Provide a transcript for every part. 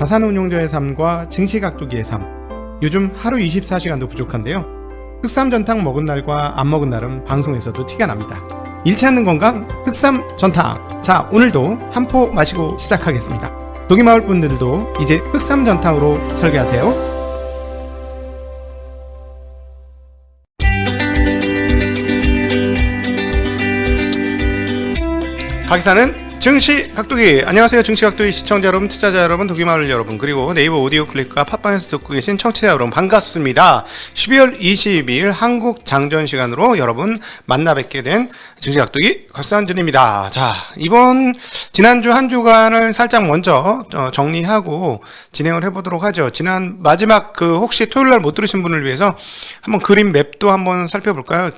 자산운용자의 삶과 증시각도기의 삶. 요즘 하루 24시간도 부족한데요. 흑삼전탕 먹은 날과 안 먹은 날은 방송에서도 티가 납니다. 잃지 않는 건강 흑삼전탕. 자, 오늘도 한 포 마시고 시작하겠습니다. 도기마을 분들도 이제 흑삼전탕으로 설계하세요. 가기사는 증시각도기. 안녕하세요, 증시각도기 시청자 여러분, 투자자 여러분, 도기마을 여러분, 그리고 네이버 오디오 클릭과 팟빵에서 듣고 계신 청취자 여러분, 반갑습니다. 12월 22일 한국 장전 시간으로 여러분 만나 뵙게 된 증시각도기 곽상준입니다. 자, 지난주 한 주간을 살짝 먼저 정리하고 진행을 해보도록 하죠. 지난 마지막 혹시 토요일날 못 들으신 분을 위해서 한번 그림 맵도 한번 살펴볼까요?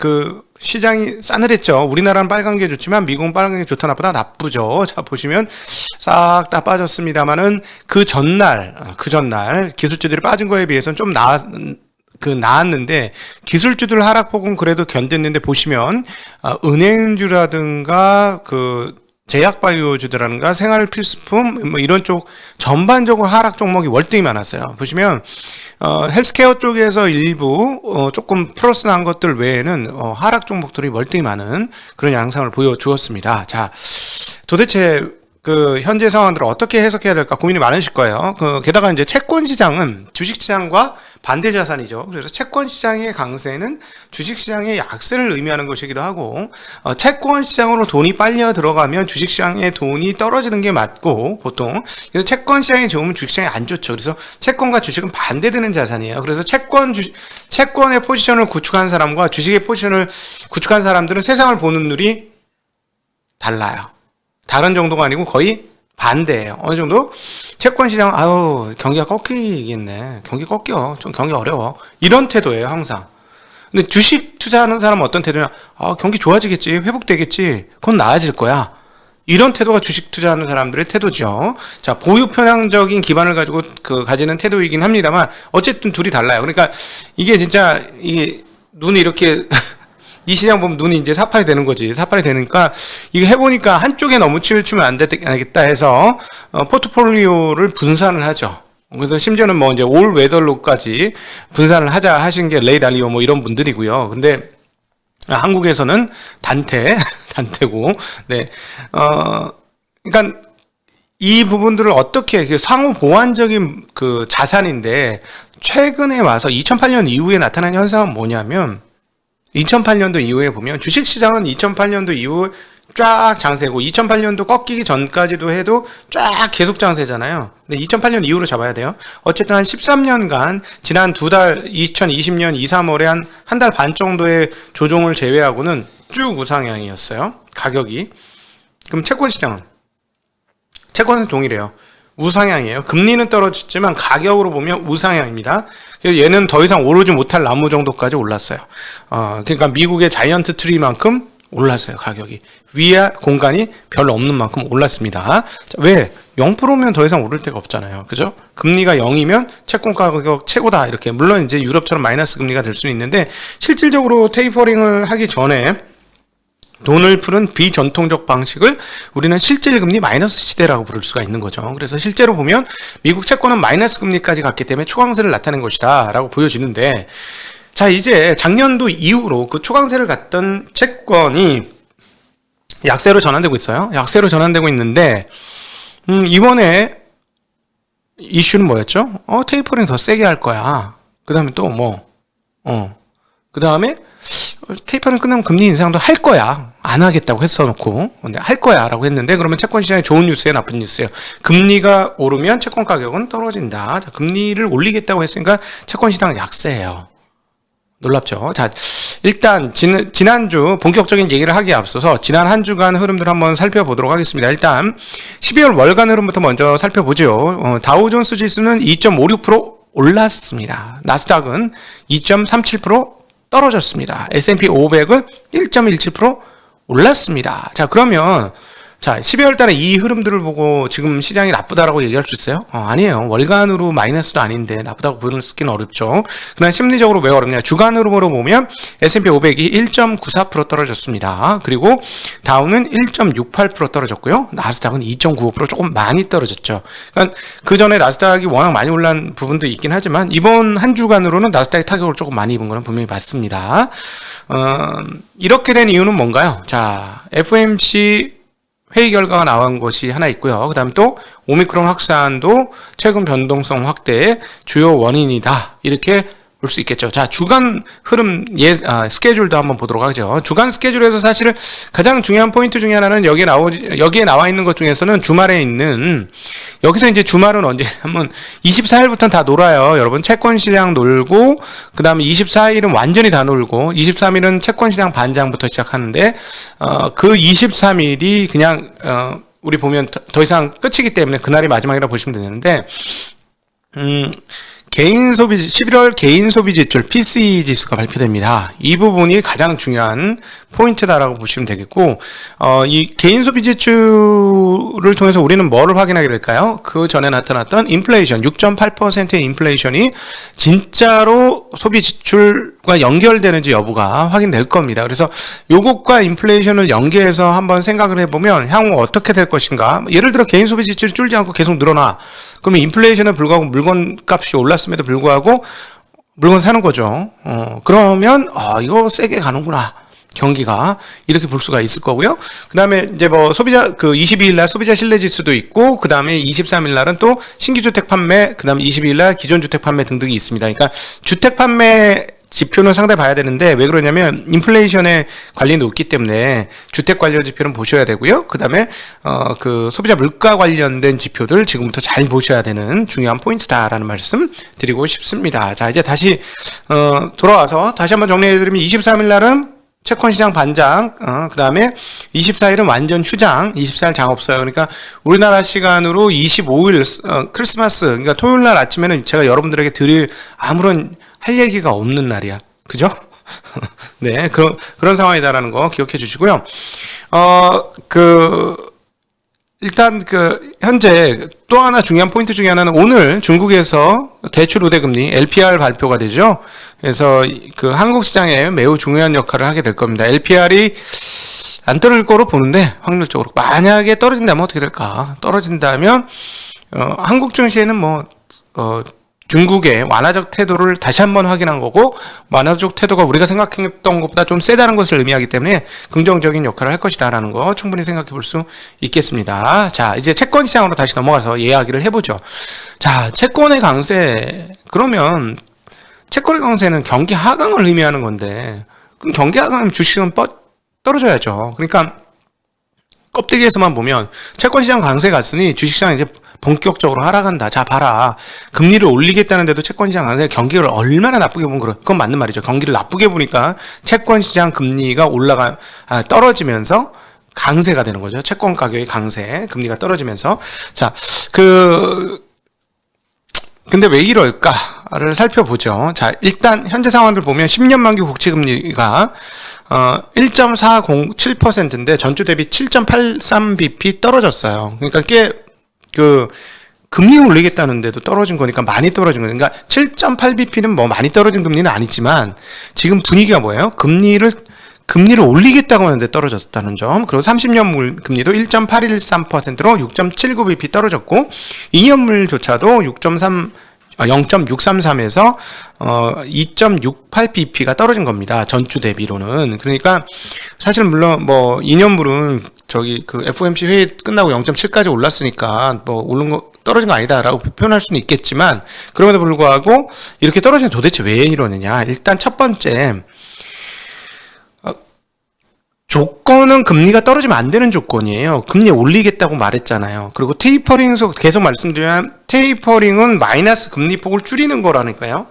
시장이 싸늘했죠. 우리나라는 빨간 게 좋지만 미국은 빨간 게 좋다 나쁘죠. 자, 보시면 싹 다 빠졌습니다만은 그 전날 기술주들이 빠진 거에 비해서는 좀 나았는데 기술주들 하락폭은 그래도 견뎠는데, 보시면 은행주라든가 제약바이오주라든가 생활필수품 이런 쪽 전반적으로 하락 종목이 월등히 많았어요. 보시면 헬스케어 쪽에서 일부 조금 플러스 난 것들 외에는 하락 종목들이 월등히 많은 그런 양상을 보여주었습니다. 자, 도대체 현재 상황들을 어떻게 해석해야 될까 고민이 많으실 거예요. 게다가 이제 채권 시장은 주식 시장과 반대 자산이죠. 그래서 채권 시장의 강세는 주식 시장의 약세를 의미하는 것이기도 하고, 채권 시장으로 돈이 빨려 들어가면 주식 시장의 돈이 떨어지는 게 맞고, 보통 그래서 채권 시장이 좋으면 주식 시장이 안 좋죠. 그래서 채권과 주식은 반대되는 자산이에요. 그래서 채권의 포지션을 구축한 사람과 주식의 포지션을 구축한 사람들은 세상을 보는 눈이 달라요. 다른 정도가 아니고 거의 반대예요. 어느 정도 채권 시장 경기가 꺾이겠네. 경기 꺾여. 좀 경기 어려워. 이런 태도예요, 항상. 근데 주식 투자하는 사람은 어떤 태도냐? 경기 좋아지겠지. 회복되겠지. 그건 나아질 거야. 이런 태도가 주식 투자하는 사람들의 태도죠. 자, 보유 편향적인 기반을 가지고 가지는 태도이긴 합니다만 어쨌든 둘이 달라요. 그러니까 이게 진짜 눈이 이렇게 이 시장 보면 눈이 이제 사팔이 되는 거지. 사팔이 되니까 이거 해보니까 한쪽에 너무 치우치면 안 되겠다 해서 포트폴리오를 분산을 하죠. 그래서 심지어는 이제 올 웨더로까지 분산을 하자 하신 게 레이 달리오 이런 분들이고요. 근데 한국에서는 단테고, 네, 그러니까 이 부분들을 어떻게 상호 보완적인 자산인데, 최근에 와서 2008년 이후에 나타난 현상은 뭐냐면, 2008년도 이후에 보면 주식시장은 2008년도 이후 쫙 장세고, 2008년도 꺾이기 전까지도 해도 쫙 계속 장세잖아요. 근데 2008년 이후로 잡아야 돼요. 어쨌든 한 13년간 지난 2달 2020년 2, 3월에 한 달 반 정도의 조정을 제외하고는 쭉 우상향이었어요, 가격이. 그럼 채권시장은 동일해요. 우상향이에요. 금리는 떨어졌지만 가격으로 보면 우상향입니다. 그래서 얘는 더 이상 오르지 못할 나무 정도까지 올랐어요. 그러니까 미국의 자이언트 트리만큼 올랐어요, 가격이. 위에 공간이 별로 없는 만큼 올랐습니다. 자, 왜? 0%면 더 이상 오를 데가 없잖아요. 그죠? 금리가 0이면 채권 가격 최고다. 이렇게. 물론 이제 유럽처럼 마이너스 금리가 될 수는 있는데, 실질적으로 테이퍼링을 하기 전에 돈을 푸는 비전통적 방식을 우리는 실질금리 마이너스 시대라고 부를 수가 있는 거죠. 그래서 실제로 보면 미국 채권은 마이너스 금리까지 갔기 때문에 초강세를 나타낸 것이다 라고 보여지는데, 자, 이제 작년도 이후로 초강세를 갔던 채권이 약세로 전환되고 있어요. 약세로 전환되고 있는데, 이번에 이슈는 뭐였죠? 테이퍼링 더 세게 할 거야. 그 다음에 또 그 다음에 테이퍼링 끝나면 금리 인상도 할 거야. 안 하겠다고 했어놓고, 근데 할 거야 라고 했는데, 그러면 채권 시장이 좋은 뉴스예요, 나쁜 뉴스예요? 금리가 오르면 채권 가격은 떨어진다. 자, 금리를 올리겠다고 했으니까 채권 시장은 약세예요. 놀랍죠? 자, 일단 지난주 본격적인 얘기를 하기에 앞서서 지난 한 주간 흐름들 한번 살펴보도록 하겠습니다. 일단 12월 월간 흐름부터 먼저 살펴보죠. 다우존스 지수는 2.56% 올랐습니다. 나스닥은 2.37% 떨어졌습니다. S&P 500은 1.17% 올랐습니다. 자, 그러면 자, 12월 달에 이 흐름들을 보고 지금 시장이 나쁘다라고 얘기할 수 있어요? 아니에요. 월간으로 마이너스도 아닌데 나쁘다고 보는 쓰기는 어렵죠. 그러나 심리적으로 왜 어렵냐? 주간으로 보면 S&P 500이 1.94% 떨어졌습니다. 그리고 다우는 1.68% 떨어졌고요. 나스닥은 2.95% 조금 많이 떨어졌죠. 그러니까 그 전에 나스닥이 워낙 많이 올라간 부분도 있긴 하지만 이번 한 주간으로는 나스닥이 타격을 조금 많이 입은 것은 분명히 맞습니다. 이렇게 된 이유는 뭔가요? 자, FOMC 회의 결과가 나온 것이 하나 있고요. 그 다음 또 오미크론 확산도 최근 변동성 확대의 주요 원인이다. 이렇게 볼 수 있겠죠. 자, 주간 흐름 스케줄도 한번 보도록 하죠. 주간 스케줄에서 사실 가장 중요한 포인트 중에 하나는 여기에 나와 있는 것 중에서는 주말에 있는, 여기서 이제 주말은 언제 하면 24일부터는 다 놀아요. 여러분, 채권 시장 놀고, 그 다음에 24일은 완전히 다 놀고, 23일은 채권 시장 반장부터 시작하는데, 그 23일이 그냥, 우리 보면 더 이상 끝이기 때문에 그날이 마지막이라고 보시면 되는데, 11월 개인 소비 지출 PCE 지수가 발표됩니다. 이 부분이 가장 중요한 포인트다라고 보시면 되겠고, 이 개인 소비 지출을 통해서 우리는 뭐를 확인하게 될까요? 그 전에 나타났던 인플레이션, 6.8%의 인플레이션이 진짜로 소비 지출과 연결되는지 여부가 확인될 겁니다. 그래서 요것과 인플레이션을 연계해서 한번 생각을 해보면 향후 어떻게 될 것인가. 예를 들어 개인 소비 지출이 줄지 않고 계속 늘어나. 그러면 인플레이션에 불구하고 물건 값이 올랐음에도 불구하고 물건 사는 거죠. 그러면 이거 세게 가는구나. 경기가 이렇게 볼 수가 있을 거고요. 그 다음에 이제 뭐 소비자 22일 날 소비자 신뢰 지수도 있고, 그 다음에 23일 날은 또 신규 주택 판매, 그 다음에 22일 날 기존 주택 판매 등등이 있습니다. 그러니까 주택 판매 지표는 상당히 봐야 되는데, 왜 그러냐면 인플레이션에 관련이 높기 때문에 주택 관련 지표는 보셔야 되고요. 그 다음에 그 소비자 물가 관련된 지표들 지금부터 잘 보셔야 되는 중요한 포인트다라는 말씀 드리고 싶습니다. 자, 이제 다시 돌아와서 다시 한번 정리해드리면 23일 날은 채권시장 반장, 그 다음에 24일은 완전 휴장, 24일 장 없어요. 그러니까 우리나라 시간으로 25일 크리스마스, 그러니까 토요일 날 아침에는 제가 여러분들에게 드릴 아무런 할 얘기가 없는 날이야. 그죠? 네, 그런 상황이다라는 거 기억해 주시고요. 일단 현재 또 하나 중요한 포인트 중에 하나는 오늘 중국에서 대출 우대금리 LPR 발표가 되죠. 그래서 그 한국 시장에 매우 중요한 역할을 하게 될 겁니다. LPR이 안 떨어질 거로 보는데, 확률적으로 만약에 떨어진다면 어떻게 될까? 떨어진다면 한국 증시에는 중국의 완화적 태도를 다시 한번 확인한 거고, 완화적 태도가 우리가 생각했던 것보다 좀 세다는 것을 의미하기 때문에 긍정적인 역할을 할 것이다라는 거 충분히 생각해 볼 수 있겠습니다. 자, 이제 채권 시장으로 다시 넘어가서 이야기를 해보죠. 자, 채권의 강세, 그러면 채권의 강세는 경기 하강을 의미하는 건데, 그럼 경기 하강하면 주식은 떨어져야죠. 그러니까 껍데기에서만 보면 채권시장 강세 갔으니 주식시장 이제 본격적으로 하락한다. 자, 봐라. 금리를 올리겠다는데도 채권시장 강세, 경기를 얼마나 나쁘게 보면 그건 맞는 말이죠. 경기를 나쁘게 보니까 채권시장 금리가 떨어지면서 강세가 되는 거죠. 채권 가격의 강세, 금리가 떨어지면서. 자, 근데 왜 이럴까를 살펴보죠. 자, 일단 현재 상황들 보면 10년 만기 국채금리가 1.407%인데 전주 대비 7.83bp 떨어졌어요. 그러니까 금리 올리겠다는데도 떨어진 거니까 많이 떨어진 거예요. 그러니까 7.8bp는 뭐 많이 떨어진 금리는 아니지만 지금 분위기가 뭐예요? 금리를 올리겠다고 하는데 떨어졌다는 점. 그리고 30년물 금리도 1.813%로 6.79bp 떨어졌고, 2년물조차도 0.633에서 2.68bp가 떨어진 겁니다. 전주 대비로는. 그러니까 사실 물론 2년물은 FOMC 회의 끝나고 0.7까지 올랐으니까 떨어진 거 아니다라고 표현할 수는 있겠지만, 그럼에도 불구하고 이렇게 떨어지는 도대체 왜 이러느냐. 일단 첫 번째, 조건은 금리가 떨어지면 안 되는 조건이에요. 금리 올리겠다고 말했잖아요. 그리고 테이퍼링에서 계속 말씀드리면, 테이퍼링은 마이너스 금리폭을 줄이는 거라니까요.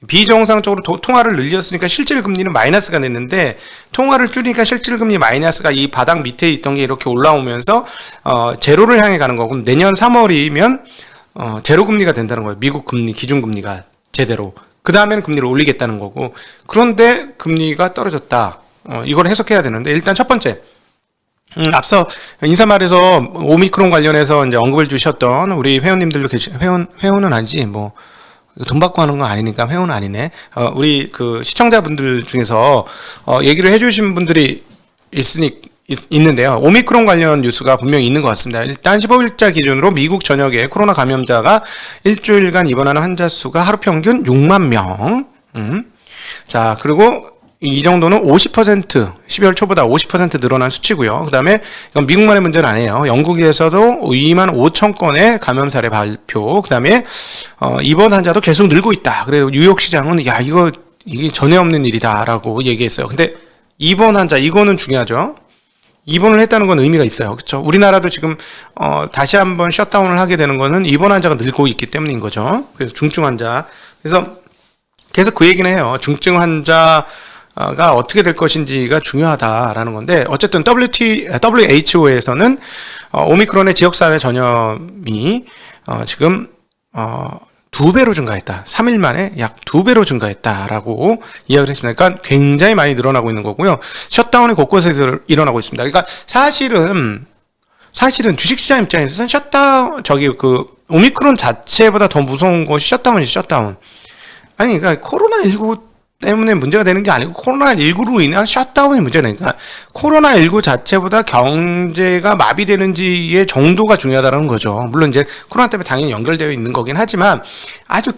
비정상적으로 통화를 늘렸으니까 실질 금리는 마이너스가 됐는데, 통화를 줄이니까 실질 금리 마이너스가 이 바닥 밑에 있던 게 이렇게 올라오면서 제로를 향해 가는 거고, 내년 3월이면 제로 금리가 된다는 거예요. 미국 금리, 기준 금리가 제대로. 그 다음에는 금리를 올리겠다는 거고. 그런데 금리가 떨어졌다. 이걸 해석해야 되는데, 일단 첫 번째, 앞서 인사말에서 오미크론 관련해서 이제 언급을 주셨던 우리 회원님들도 회원은 아니지, 뭐, 돈 받고 하는 건 아니니까 회원은 아니네. 우리 그 시청자분들 중에서, 얘기를 해주신 분들이 있는데요. 오미크론 관련 뉴스가 분명히 있는 것 같습니다. 일단 15일자 기준으로 미국 전역에 코로나 감염자가 일주일간 입원하는 환자 수가 하루 평균 6만 명. 자, 그리고 이 정도는 50%, 12월 초보다 50% 늘어난 수치고요. 그 다음에 이건 미국만의 문제는 아니에요. 영국에서도 2만 5천 건의 감염 사례 발표. 그 다음에 입원 환자도 계속 늘고 있다. 그래서 뉴욕 시장은 야 이게 전에 없는 일이다라고 얘기했어요. 근데 입원 환자 이거는 중요하죠. 입원을 했다는 건 의미가 있어요. 그렇죠? 우리나라도 지금 다시 한번 셧다운을 하게 되는 거는 입원 환자가 늘고 있기 때문인 거죠. 그래서 중증 환자. 그래서 계속 그 얘기는 해요. 중증 환자가 어떻게 될 것인지가 중요하다라는 건데 어쨌든 WHO에서는 오미크론의 지역사회 전염이 지금 2배로 증가했다. 3일 만에 약 2배로 증가했다라고 이야기를 했습니다. 그러니까 굉장히 많이 늘어나고 있는 거고요. 셧다운이 곳곳에서 일어나고 있습니다. 그러니까 사실은 주식시장 입장에서는 오미크론 자체보다 더 무서운 것이 셧다운이지, 셧다운. 아니, 그러니까 코로나19 때문에 문제가 되는 게 아니고 코로나19로 인한 셧다운이 문제가 되니까 코로나19 자체보다 경제가 마비되는지의 정도가 중요하다는 거죠. 물론 이제 코로나 때문에 당연히 연결되어 있는 거긴 하지만 아주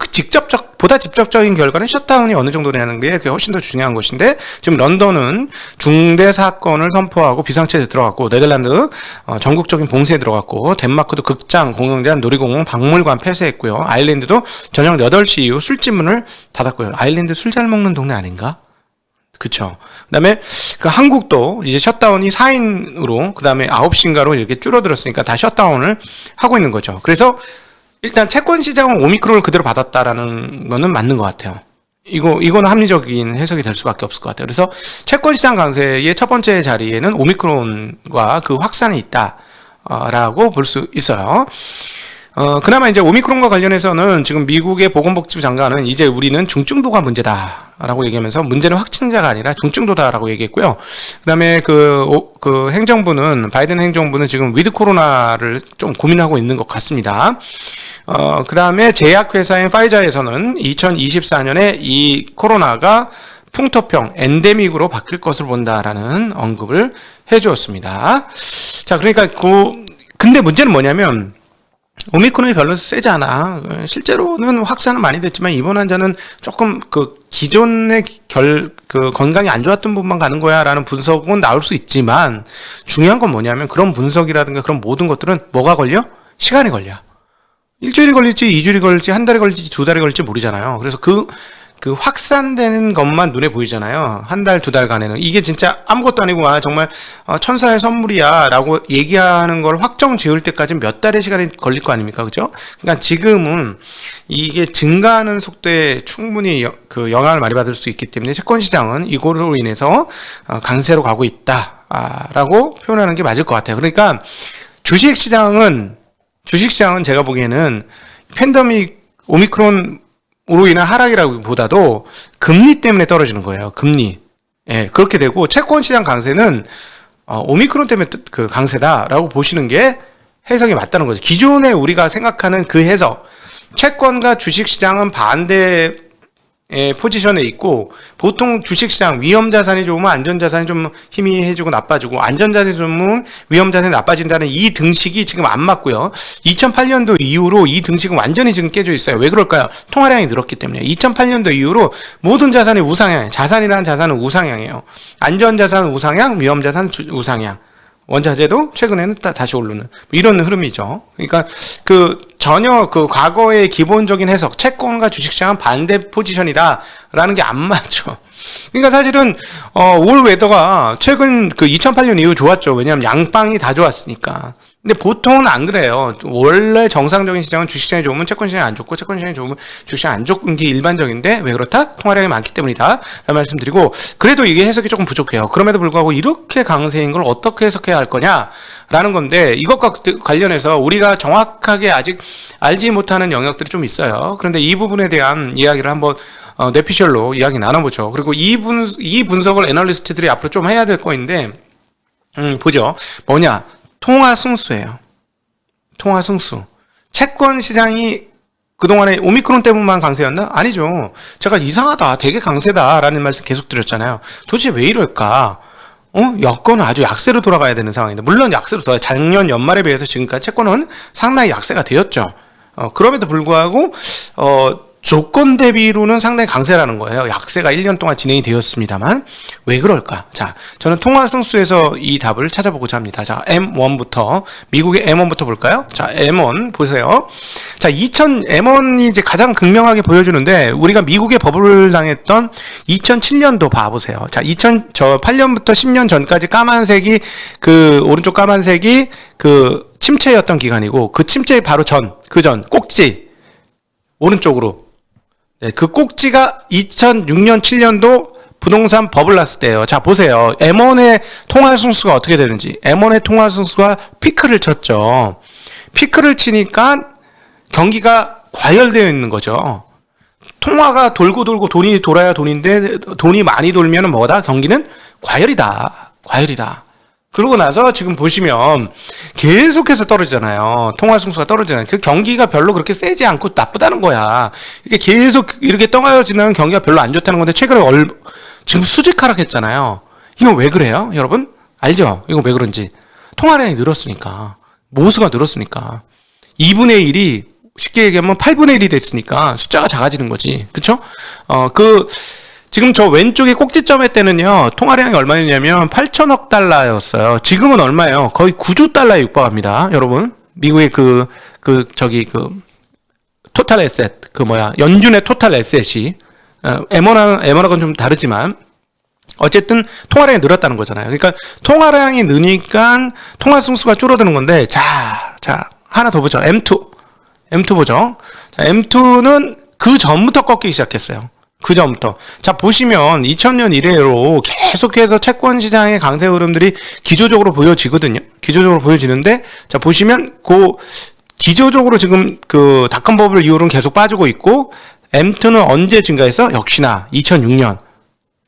보다 직접적인 결과는 셧다운이 어느 정도 되는 게 그게 훨씬 더 중요한 것인데 지금 런던은 중대 사건을 선포하고 비상체제에 들어갔고 네덜란드 전국적인 봉쇄에 들어갔고 덴마크도 극장, 공연장, 놀이공원, 박물관 폐쇄했고요. 아일랜드도 저녁 8시 이후 술집문을 닫았고요. 아일랜드 술 잘 먹는 동네 아닌가? 그쵸. 그 다음에 그 한국도 이제 셧다운이 4인으로 그 다음에 9시인가로 이렇게 줄어들었으니까 다 셧다운을 하고 있는 거죠. 그래서 일단 채권 시장은 오미크론을 그대로 받았다라는 거는 맞는 것 같아요. 이거는 합리적인 해석이 될 수밖에 없을 것 같아요. 그래서 채권 시장 강세의 첫 번째 자리에는 오미크론과 그 확산이 있다라고 볼 수 있어요. 그나마 이제 오미크론과 관련해서는 지금 미국의 보건복지부 장관은 이제 우리는 중증도가 문제다라고 얘기하면서 문제는 확진자가 아니라 중증도다라고 얘기했고요. 그다음에 그 행정부는 바이든 행정부는 지금 위드 코로나를 좀 고민하고 있는 것 같습니다. 그다음에 제약회사인 파이자에서는 2024년에 이 코로나가 풍토병, 엔데믹으로 바뀔 것으로 본다라는 언급을 해주었습니다. 자, 그러니까 근데 문제는 뭐냐면 오미크론이 별로 세지 않아. 실제로는 확산은 많이 됐지만 입원 환자는 조금 기존의 건강이 안 좋았던 부분만 가는 거야라는 분석은 나올 수 있지만 중요한 건 뭐냐면 그런 분석이라든가 그런 모든 것들은 뭐가 걸려? 시간이 걸려. 일주일이 걸릴지, 2주일이 걸릴지, 한 달이 걸릴지, 2달이 걸릴지 모르잖아요. 그래서 그 확산되는 것만 눈에 보이잖아요. 한 달, 2달간에는. 이게 진짜 아무것도 아니고, 정말, 천사의 선물이야, 라고 얘기하는 걸 확정 지을 때까지 몇 달의 시간이 걸릴 거 아닙니까? 그죠? 그러니까 지금은 이게 증가하는 속도에 충분히 영향을 많이 받을 수 있기 때문에 채권시장은 이거로 인해서 강세로 가고 있다, 라고 표현하는 게 맞을 것 같아요. 그러니까 주식시장은 제가 보기에는 팬데믹 오미크론 으로 인한 하락이라기보다도 금리 때문에 떨어지는 거예요. 금리. 예, 그렇게 되고 채권 시장 강세는 오미크론 때문에 강세다라고 보시는 게 해석이 맞다는 거죠. 기존에 우리가 생각하는 그 해석, 채권과 주식 시장은 반대 포지션에 있고 보통 주식시장 위험자산이 좋으면 안전자산이 좀 희미해지고 나빠지고 안전자산이 좋으면 위험자산이 나빠진다는 이 등식이 지금 안 맞고요. 2008년도 이후로 이 등식은 완전히 지금 깨져 있어요. 왜 그럴까요? 통화량이 늘었기 때문에. 2008년도 이후로 모든 자산이 우상향, 자산이라는 자산은 우상향이에요. 안전자산은 우상향, 위험자산 우상향. 원자재도 최근에는 다시 오르는 이런 흐름이죠. 그러니까 전혀 과거의 기본적인 해석, 채권과 주식시장은 반대 포지션이다라는 게 안 맞죠. 그러니까 사실은 올 웨더가 최근 2008년 이후 좋았죠. 왜냐하면 양방이 다 좋았으니까. 근데 보통은 안 그래요. 원래 정상적인 시장은 주식시장이 좋으면 채권시장이 안 좋고 채권시장이 좋으면 주식시장이 안 좋은 게 일반적인데 왜 그렇다? 통화량이 많기 때문이다 라는 말씀드리고 그래도 이게 해석이 조금 부족해요. 그럼에도 불구하고 이렇게 강세인 걸 어떻게 해석해야 할 거냐 라는 건데 이것과 관련해서 우리가 정확하게 아직 알지 못하는 영역들이 좀 있어요. 그런데 이 부분에 대한 이야기를 한번 뇌피셜로 이야기 나눠보죠. 그리고 이 분석을 애널리스트들이 앞으로 좀 해야 될 거인데 보죠. 뭐냐? 통화 승수예요. 통화 승수. 채권 시장이 그동안에 오미크론 때문만 강세였나? 아니죠. 제가 이상하다, 되게 강세다라는 말씀 계속 드렸잖아요. 도대체 왜 이럴까? 여건은 아주 약세로 돌아가야 되는 상황인데, 물론 약세로 돌아가요. 작년 연말에 비해서 지금까지 채권은 상당히 약세가 되었죠. 그럼에도 불구하고 조건 대비로는 상당히 강세라는 거예요. 약세가 1년 동안 진행이 되었습니다만 왜 그럴까? 자, 저는 통화 승수에서 이 답을 찾아보고자 합니다. 자, M1부터 미국의 M1부터 볼까요? 자, M1 보세요. 자, M1이 이제 가장 극명하게 보여주는데, 우리가 미국에 버블을 당했던 2007년도 봐보세요. 자, 8년부터 10년 전까지 까만색이 오른쪽 까만색이 침체였던 기간이고, 그 침체 바로 그 전 꼭지 오른쪽으로. 네, 그 꼭지가 2006년, 7년도 부동산 버블 났을 때예요. 자, 보세요. M1의 통화 승수가 어떻게 되는지. M1의 통화 승수가 피크를 쳤죠. 피크를 치니까 경기가 과열되어 있는 거죠. 통화가 돌고 돈이 돌아야 돈인데, 돈이 많이 돌면 뭐다? 경기는 과열이다. 그러고 나서 지금 보시면 계속해서 떨어지잖아요. 통화 승수가 떨어지잖아요. 그 경기가 별로 그렇게 세지 않고 나쁘다는 거야. 이게 계속 이렇게 떨어지는 경기가 별로 안 좋다는 건데, 최근에 지금 수직 하락했잖아요. 이건 왜 그래요, 여러분? 알죠? 이건 왜 그런지. 통화량이 늘었으니까. 모수가 늘었으니까. 2분의 1이 쉽게 얘기하면 8분의 1이 됐으니까 숫자가 작아지는 거지. 그쵸? 지금 저 왼쪽에 꼭지점의 때는요, 통화량이 얼마였냐면 8천억 달러였어요. 지금은 얼마예요? 거의 9조 달러에 육박합니다. 여러분, 미국의 토탈 에셋, 연준의 토탈 에셋이, M1하고는 좀 다르지만, 어쨌든 통화량이 늘었다는 거잖아요. 그러니까 통화량이 느니까 통화 승수가 줄어드는 건데, 자, 하나 더 보죠. M2 보죠. 자, M2는 그 전부터 꺾이기 시작했어요. 그 전부터. 자, 보시면 2000년 이래로 계속해서 채권 시장의 강세 흐름들이 기조적으로 보여지거든요. 기조적으로 보여지는데, 자, 보시면 기조적으로 지금 닷컴 버블 이후로는 계속 빠지고 있고, M2는 언제 증가해서? 역시나 2006년.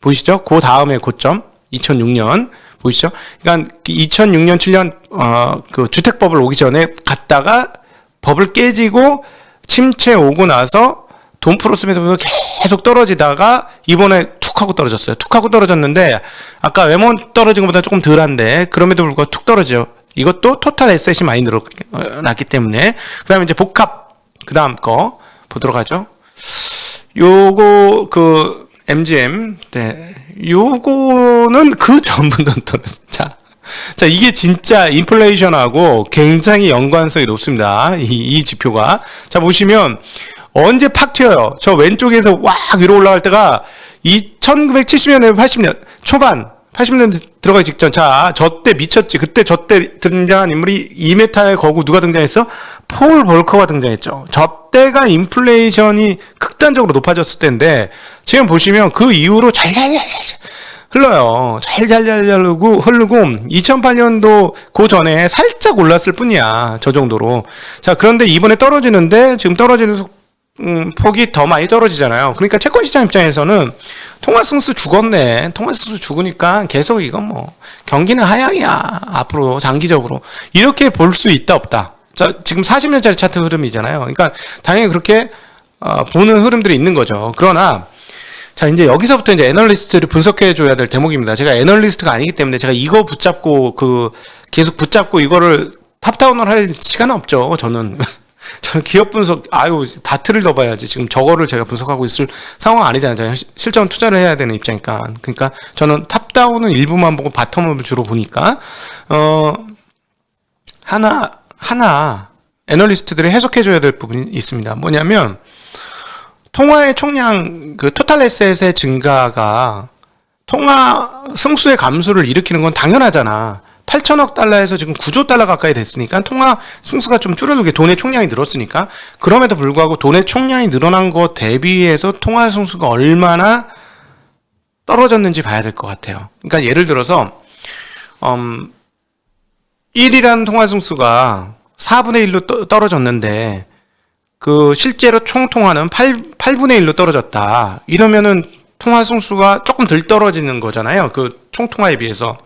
보이시죠? 그 다음에 고점 2006년 보이시죠? 그러니까 2006년 7년 주택 버블 오기 전에 갔다가 버블 깨지고 침체 오고 나서 돈 플러스 매도도 계속 떨어지다가 이번에 툭 하고 떨어졌어요. 툭 하고 떨어졌는데, 아까 M1 떨어진 것보다 조금 덜한데 그럼에도 불구하고 툭 떨어져요. 이것도 토탈 에셋이 많이 늘어났기 때문에. 그 다음에 이제 복합, 그 다음 거 보도록 하죠. 요거 MGM, 네, 요거는 그 전부터 자, 이게 진짜 인플레이션하고 굉장히 연관성이 높습니다. 이 지표가. 자, 보시면 언제 팍 튀어요. 저 왼쪽에서 왁 위로 올라갈 때가 1970년에 80년 초반, 80년 들어가기 직전. 자, 저 때 미쳤지. 그때 저 때 등장한 인물이 2m의 거구 누가 등장했어? 폴 볼커가 등장했죠. 저 때가 인플레이션이 극단적으로 높아졌을 때인데, 지금 보시면 그 이후로 잘잘잘 흘러요. 잘잘잘 흐르고 2008년도 그 전에 살짝 올랐을 뿐이야. 저 정도로. 자, 그런데 이번에 떨어지는데, 지금 떨어지는 폭이 더 많이 떨어지잖아요. 그러니까 채권 시장 입장에서는 통화 승수 죽었네. 통화 승수 죽으니까 계속 이건 경기는 하향이야. 앞으로 장기적으로. 이렇게 볼 수 있다 없다. 자, 지금 40년짜리 차트 흐름이잖아요. 그러니까 당연히 그렇게 보는 흐름들이 있는 거죠. 그러나 자, 이제 여기서부터 이제 애널리스트를 분석해 줘야 될 대목입니다. 제가 애널리스트가 아니기 때문에 제가 이거 붙잡고 계속 붙잡고 이거를 탑다운을 할 시간은 없죠. 저는 기업 분석, 다트를 넣어봐야지. 지금 저거를 제가 분석하고 있을 상황 아니잖아요. 제가 실전 투자를 해야 되는 입장이니까. 그러니까 저는 탑다운은 일부만 보고 바텀을 주로 보니까, 하나, 애널리스트들이 해석해줘야 될 부분이 있습니다. 뭐냐면, 통화의 총량, 토탈 에셋의 증가가 통화 승수의 감소를 일으키는 건 당연하잖아. 8천억 달러에서 지금 9조 달러 가까이 됐으니까 통화 승수가 좀 줄어들게, 돈의 총량이 늘었으니까. 그럼에도 불구하고 돈의 총량이 늘어난 것 대비해서 통화 승수가 얼마나 떨어졌는지 봐야 될 것 같아요. 그러니까 예를 들어서 1이라는 통화 승수가 4분의 1로 떨어졌는데 실제로 총 통화는 8분의 1로 떨어졌다. 이러면은 통화 승수가 조금 덜 떨어지는 거잖아요. 총 통화에 비해서.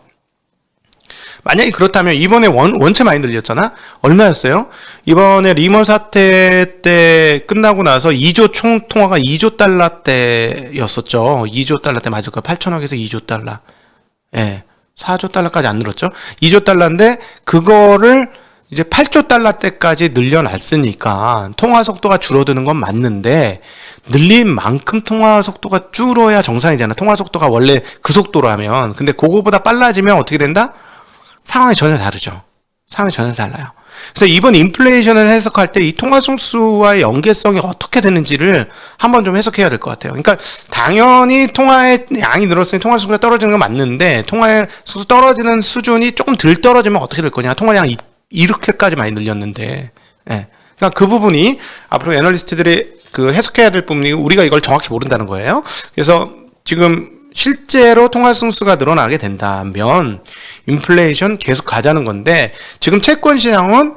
만약에 그렇다면 이번에 원체 많이 늘렸잖아? 얼마였어요? 이번에 리먼 사태 때 끝나고 나서 2조 총 통화가 2조 달러대였었죠. 2조 달러대 맞을 거예요. 8천억에서 2조 달러. 예. 4조 달러까지 안 늘었죠. 2조 달러인데 그거를 이제 8조 달러대까지 늘려놨으니까 통화 속도가 줄어드는 건 맞는데 늘린 만큼 통화 속도가 줄어야 정상이잖아. 통화 속도가 원래 그 속도라면. 근데 그거보다 빨라지면 어떻게 된다? 상황이 전혀 다르죠. 상황이 전혀 달라요. 그래서 이번 인플레이션을 해석할 때 이 통화 총수와의 연계성이 어떻게 되는지를 한번 좀 해석해야 될 것 같아요. 그러니까 당연히 통화의 양이 늘었으니 통화 수가 떨어지는 건 맞는데 통화의 수 떨어지는 수준이 조금 덜 떨어지면 어떻게 될 거냐. 통화량이 이렇게까지 많이 늘렸는데. 예. 그러니까 그 부분이 앞으로 애널리스트들이 그 해석해야 될 부분이 우리가 이걸 정확히 모른다는 거예요. 그래서 지금 실제로 통화 승수가 늘어나게 된다면 인플레이션 계속 가자는 건데 지금 채권 시장은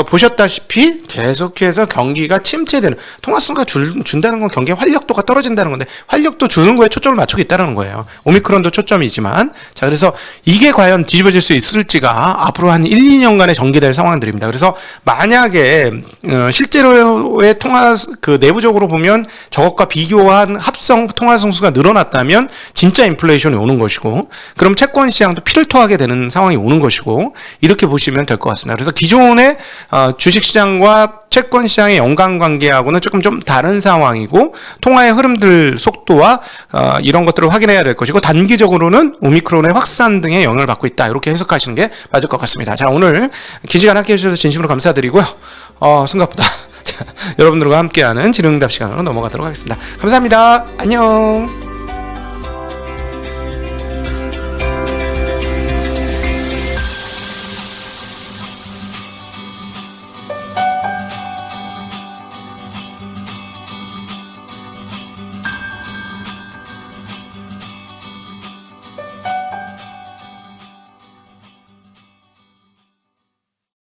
보셨다시피 계속해서 경기가 침체되는 통화 승수가 준다는 건 경기의 활력도가 떨어진다는 건데 활력도 주는 거에 초점을 맞추고 있다는 거예요. 오미크론도 초점이지만 자 그래서 이게 과연 뒤집어질 수 있을지가 앞으로 한 1, 2년간의 전개될 상황들입니다. 그래서 만약에 실제로의 통화 그 내부적으로 보면 저것과 비교한 합성 통화 승수가 늘어났다면 진짜 인플레이션이 오는 것이고 그럼 채권 시장도 피를 토하게 되는 상황이 오는 것이고 이렇게 보시면 될 것 같습니다. 그래서 기존의 주식시장과 채권시장의 연관관계하고는 조금 좀 다른 상황이고 통화의 흐름들 속도와 이런 것들을 확인해야 될 것이고 단기적으로는 오미크론의 확산 등의 영향을 받고 있다. 이렇게 해석하시는 게 맞을 것 같습니다. 자 오늘 긴 시간 함께 해주셔서 진심으로 감사드리고요. 생각보다 여러분들과 함께하는 질의응답 시간으로 넘어가도록 하겠습니다. 감사합니다. 안녕.